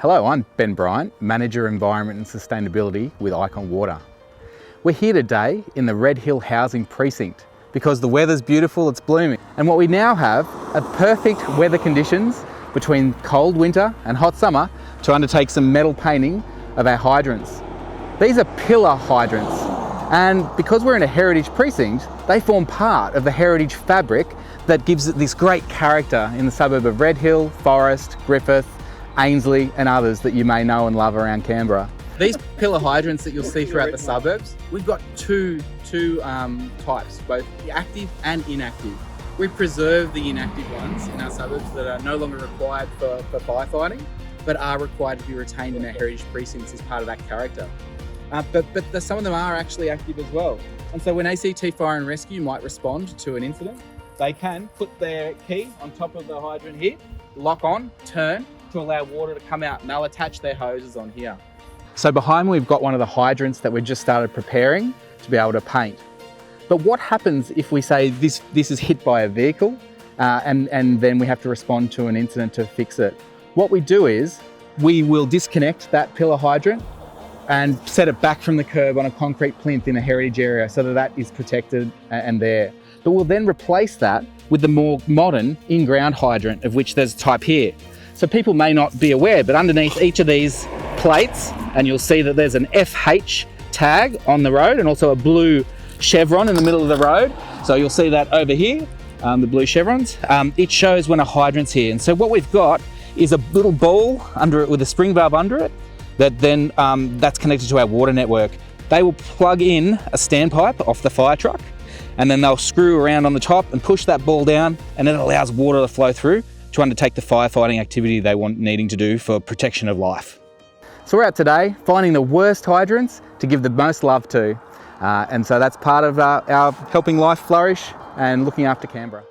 Hello, I'm Ben Bryant, Manager Environment and Sustainability with Icon Water. We're here today in the Red Hill Housing Precinct because the weather's beautiful, it's blooming. And what we now have are perfect weather conditions between cold winter and hot summer to undertake some metal painting of our hydrants. These are pillar hydrants, and because we're in a heritage precinct, they form part of the heritage fabric that gives it this great character in the suburb of Red Hill, Forrest, Griffith, Ainslie and others that you may know and love around Canberra. These pillar hydrants that you'll see throughout the suburbs, we've got two types, both active and inactive. We preserve the inactive ones in our suburbs that are no longer required for firefighting, but are required to be retained in our heritage precincts as part of that character. But some of them are actually active as well. And so when ACT Fire and Rescue might respond to an incident, they can put their key on top of the hydrant here, lock on, turn, to allow water to come out, and they'll attach their hoses on here. So behind me we've got one of the hydrants that we've just started preparing to be able to paint. But what happens if we say this is hit by a vehicle and then we have to respond to an incident to fix it? What we do is we will disconnect that pillar hydrant and set it back from the curb on a concrete plinth in a heritage area so that is protected and there. But we'll then replace that with the more modern in-ground hydrant, of which there's a type here. So people may not be aware, but underneath each of these plates, and you'll see that there's an FH tag on the road and also a blue chevron in the middle of the road. So you'll see that over here, the blue chevrons. It shows when a hydrant's here. And so what we've got is a little ball under it with a spring valve under it that then that's connected to our water network. They will plug in a standpipe off the fire truck, and then they'll screw around on the top and push that ball down, and it allows water to flow through to undertake the firefighting activity they want needing to do for protection of life. So we're out today finding the worst hydrants to give the most love to. And so that's part of our helping life flourish and looking after Canberra.